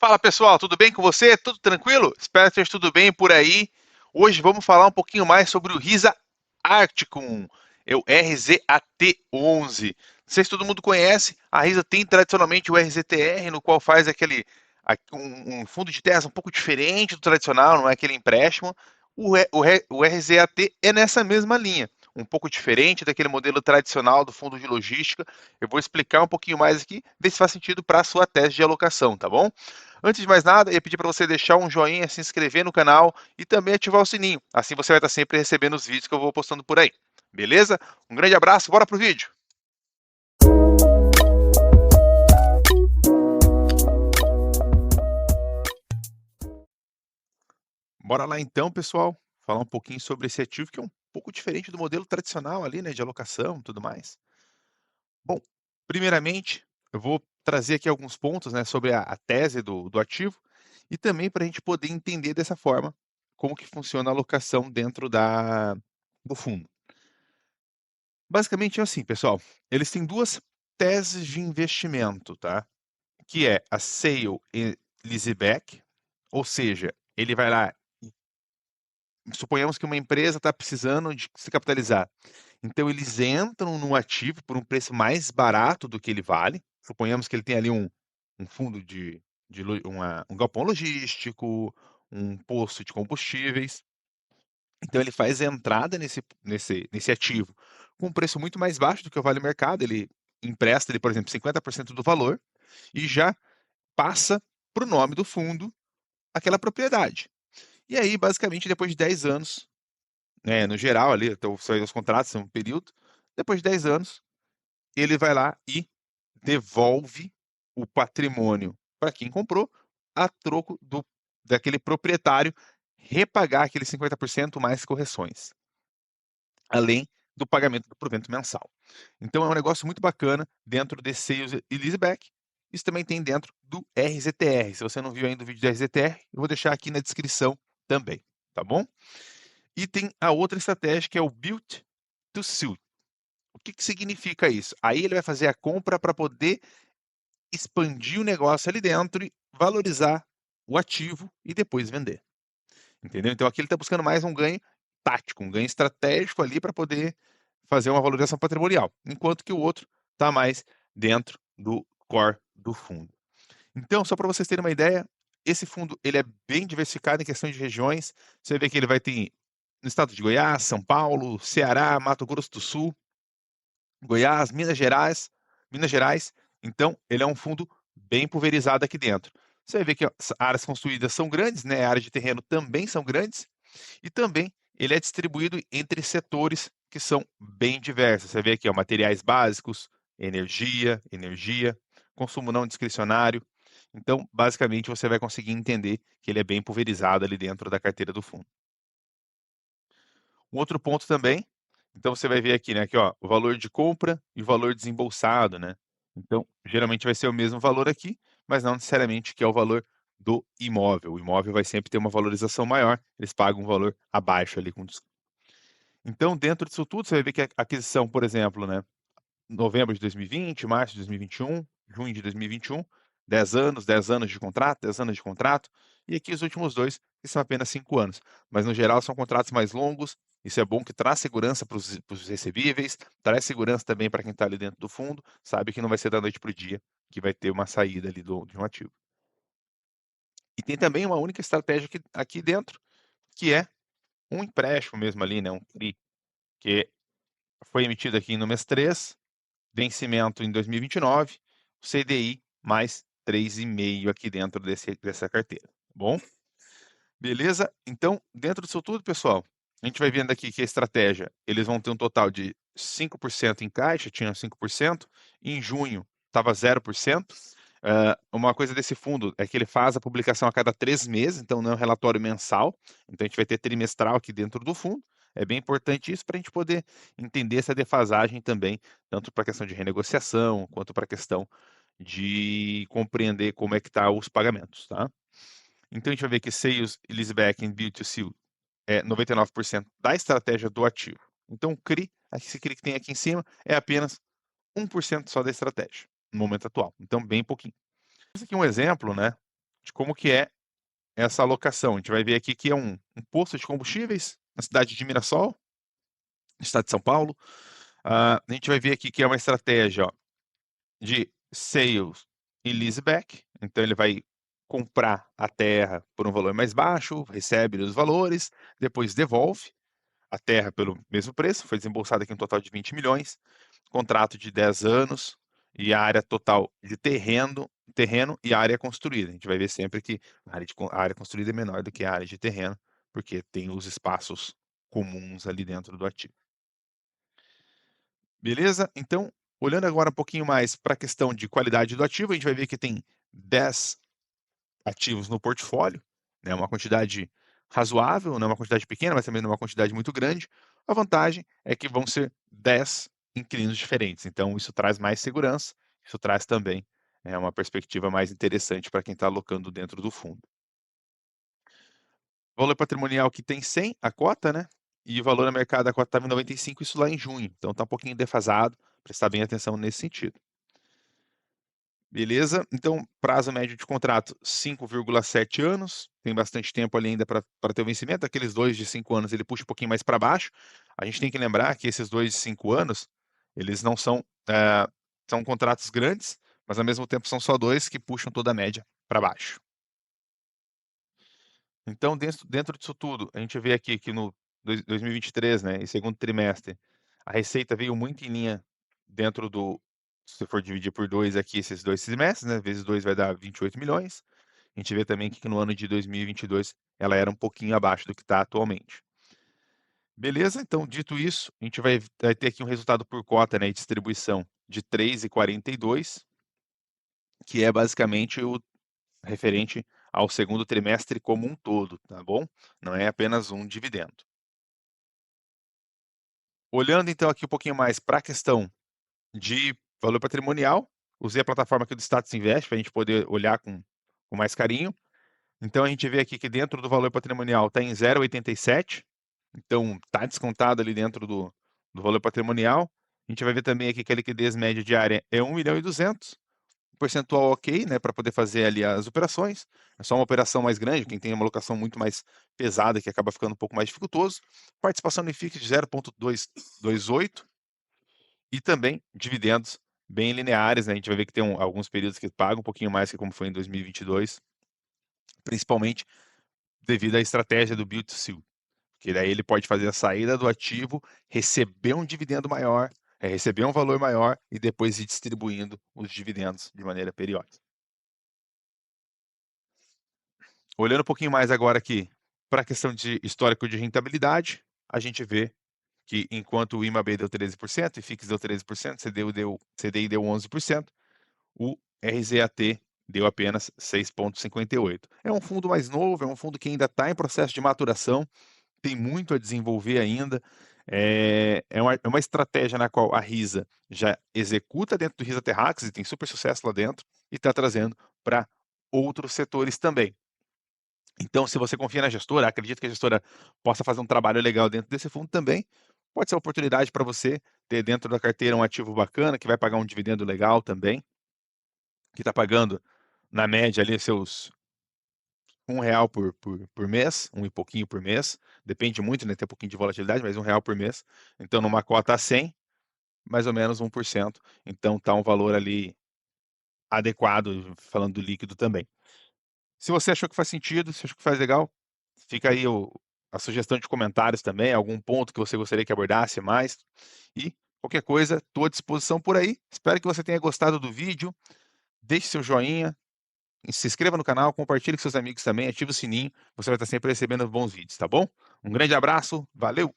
Fala pessoal, tudo bem com você? Tudo tranquilo? Espero que esteja tudo bem por aí. Hoje vamos falar um pouquinho mais sobre o Risa Arcticum, é o RZAT-11. Não sei se todo mundo conhece, a Risa tem tradicionalmente o RZTR, no qual faz um fundo de terras um pouco diferente do tradicional, não é aquele empréstimo. O RZAT é nessa mesma linha, um pouco diferente daquele modelo tradicional do fundo de logística. Eu vou explicar um pouquinho mais aqui, ver se faz sentido para a sua tese de alocação, tá bom? Antes de mais nada, eu ia pedir para você deixar um joinha, se inscrever no canal e também ativar o sininho. Assim você vai estar sempre recebendo os vídeos que eu vou postando por aí. Beleza? Um grande abraço, bora pro vídeo! Bora lá então, pessoal, falar um pouquinho sobre esse ativo que é um pouco diferente do modelo tradicional ali, né, de alocação e tudo mais. Bom, primeiramente, eu vou trazer aqui alguns pontos, né, sobre a tese do ativo e também para a gente poder entender dessa forma como que funciona a alocação dentro do fundo. Basicamente é assim, pessoal, eles têm duas teses de investimento, tá? Que é a sale e leaseback, ou seja, ele vai lá, suponhamos que uma empresa está precisando de se capitalizar. Então eles entram no ativo por um preço mais barato do que ele vale. Suponhamos que ele tem ali um fundo um galpão logístico, um posto de combustíveis. Então ele faz a entrada nesse ativo com um preço muito mais baixo do que o vale mercado. Ele empresta, ele, por exemplo, 50% do valor e já passa para o nome do fundo aquela propriedade. E aí, basicamente, depois de 10 anos, né, no geral, ali, então, os contratos são um período, depois de 10 anos, ele vai lá e devolve o patrimônio para quem comprou, a troco daquele proprietário repagar aqueles 50% mais correções, além do pagamento do provento mensal. Então é um negócio muito bacana dentro desse Sales e Leaseback. Isso também tem dentro do RZTR. Se você não viu ainda o vídeo do RZTR, eu vou deixar aqui na descrição também, tá bom? E tem a outra estratégia que é o Build to Suit. O que significa isso? Aí ele vai fazer a compra para poder expandir o negócio ali dentro e valorizar o ativo e depois vender. Entendeu? Então aqui ele está buscando mais um ganho tático, um ganho estratégico ali para poder fazer uma valorização patrimonial, enquanto que o outro está mais dentro do core do fundo. Então, só para vocês terem uma ideia, esse fundo ele é bem diversificado em questão de regiões. Você vê que ele vai ter no estado de Goiás, São Paulo, Ceará, Mato Grosso do Sul, Goiás, Minas Gerais. Então, ele é um fundo bem pulverizado aqui dentro. Você vai ver que as áreas construídas são grandes, né? A área de terreno também são grandes. E também ele é distribuído entre setores que são bem diversos. Você vê aqui, ó, materiais básicos, energia, consumo não discricionário. Então, basicamente, você vai conseguir entender que ele é bem pulverizado ali dentro da carteira do fundo. Um outro ponto também, então você vai ver aqui, né, aqui, ó, o valor de compra e o valor desembolsado, né? Então, geralmente vai ser o mesmo valor aqui, mas não necessariamente que é o valor do imóvel. O imóvel vai sempre ter uma valorização maior, eles pagam um valor abaixo ali com desconto. Então, dentro disso tudo, você vai ver que a aquisição, por exemplo, né, novembro de 2020, março de 2021, junho de 2021, 10 anos de contrato, 10 anos de contrato, e aqui os últimos dois, que são apenas 5 anos. Mas, no geral, são contratos mais longos, isso é bom que traz segurança para os recebíveis, traz segurança também para quem está ali dentro do fundo, sabe que não vai ser da noite para o dia que vai ter uma saída ali de um ativo. E tem também uma única estratégia aqui dentro, que é um empréstimo mesmo ali, né, um CRI, que foi emitido aqui no mês 3, vencimento em 2029, CDI mais 3,5 aqui dentro dessa carteira, tá bom? Beleza? Então, dentro disso tudo, pessoal, a gente vai vendo aqui que a estratégia, eles vão ter um total de 5% em caixa, tinha 5%, em junho estava 0%. Uma coisa desse fundo é que ele faz a publicação a cada 3 meses, então não é um relatório mensal, então a gente vai ter trimestral aqui dentro do fundo. É bem importante isso para a gente poder entender essa defasagem também, tanto para a questão de renegociação, quanto para a questão de compreender como é que tá os pagamentos, tá? Então a gente vai ver que Sales e Leaseback em B2C é 99% da estratégia do ativo. Então o CRI, esse CRI que tem aqui em cima, é apenas 1% só da estratégia, no momento atual. Então bem pouquinho. Esse aqui é um exemplo, né, de como que é essa alocação. A gente vai ver aqui que é um posto de combustíveis na cidade de Mirassol, no estado de São Paulo. A gente vai ver aqui que é uma estratégia, ó, de sales e leaseback. Então ele vai comprar a terra por um valor mais baixo, recebe os valores, depois devolve a terra pelo mesmo preço. Foi desembolsado aqui um total de 20 milhões, contrato de 10 anos e a área total de terreno e área construída. A gente vai ver sempre que a área construída é menor do que a área de terreno, porque tem os espaços comuns ali dentro do ativo. Beleza? Então, olhando agora um pouquinho mais para a questão de qualidade do ativo, a gente vai ver que tem 10 ativos no portfólio, né, uma quantidade razoável, não é uma quantidade pequena, mas também não é uma quantidade muito grande. A vantagem é que vão ser 10 inquilinos diferentes, então isso traz mais segurança, isso traz também, uma perspectiva mais interessante para quem está alocando dentro do fundo. Valor patrimonial que tem 100 a cota, né, e o valor a mercado da cota estava em 95, isso lá em junho, então está um pouquinho defasado, prestar bem atenção nesse sentido. Beleza? Então, prazo médio de contrato, 5,7 anos, tem bastante tempo ali ainda para ter o vencimento, aqueles 2 de 5 anos ele puxa um pouquinho mais para baixo. A gente tem que lembrar que esses 2 de 5 anos, eles não são, são contratos grandes, mas ao mesmo tempo são só 2 que puxam toda a média para baixo. Então, dentro disso tudo, a gente vê aqui que no 2023, né, e segundo trimestre, a receita veio muito em linha dentro do, se você for dividir por 2 aqui, esses 2 trimestres, né, vezes 2 vai dar 28 milhões. A gente vê também que no ano de 2022 ela era um pouquinho abaixo do que está atualmente. Beleza? Então, dito isso, a gente vai ter aqui um resultado por cota, né, e distribuição de 3,42, que é basicamente o referente ao segundo trimestre como um todo, tá bom? Não é apenas um dividendo. Olhando então aqui um pouquinho mais para a questão de valor patrimonial, usei a plataforma aqui do Status Invest para a gente poder olhar com mais carinho. Então a gente vê aqui que dentro do valor patrimonial está em 0,87, então está descontado ali dentro do valor patrimonial. A gente vai ver também aqui que a liquidez média diária é 1.200.000, percentual ok, né, para poder fazer ali as operações. É só uma operação mais grande, quem tem uma alocação muito mais pesada, que acaba ficando um pouco mais dificultoso. Participação no IFIX de 0,228 e também dividendos bem lineares, né? A gente vai ver que tem alguns períodos que pagam um pouquinho mais que como foi em 2022, principalmente devido à estratégia do Build to Suit, que daí ele pode fazer a saída do ativo, receber um dividendo maior, receber um valor maior e depois ir distribuindo os dividendos de maneira periódica. Olhando um pouquinho mais agora aqui para a questão de histórico de rentabilidade, a gente vê que enquanto o IMAB deu 13%, o IFIX deu 13%, CDI deu 11%, o RZAT deu apenas 6,58%. É um fundo mais novo, é um fundo que ainda está em processo de maturação, tem muito a desenvolver ainda. É uma estratégia na qual a Risa já executa dentro do Risa Terrax e tem super sucesso lá dentro e está trazendo para outros setores também. Então, se você confia na gestora, acredita que a gestora possa fazer um trabalho legal dentro desse fundo também, pode ser uma oportunidade para você ter dentro da carteira um ativo bacana, que vai pagar um dividendo legal também, que está pagando, na média, ali seus R$ 1 por mês, um e pouquinho por mês, depende muito, né, tem um pouquinho de volatilidade, mas R$ 1 por mês. Então, numa cota a 100, mais ou menos 1%. Então, está um valor ali adequado, falando do líquido também. Se você achou que faz sentido, se achou que faz legal, fica aí a sugestão de comentários também, algum ponto que você gostaria que abordasse mais. E qualquer coisa, estou à disposição por aí. Espero que você tenha gostado do vídeo. Deixe seu joinha, se inscreva no canal, compartilhe com seus amigos também, ative o sininho. Você vai estar sempre recebendo bons vídeos, tá bom? Um grande abraço, valeu!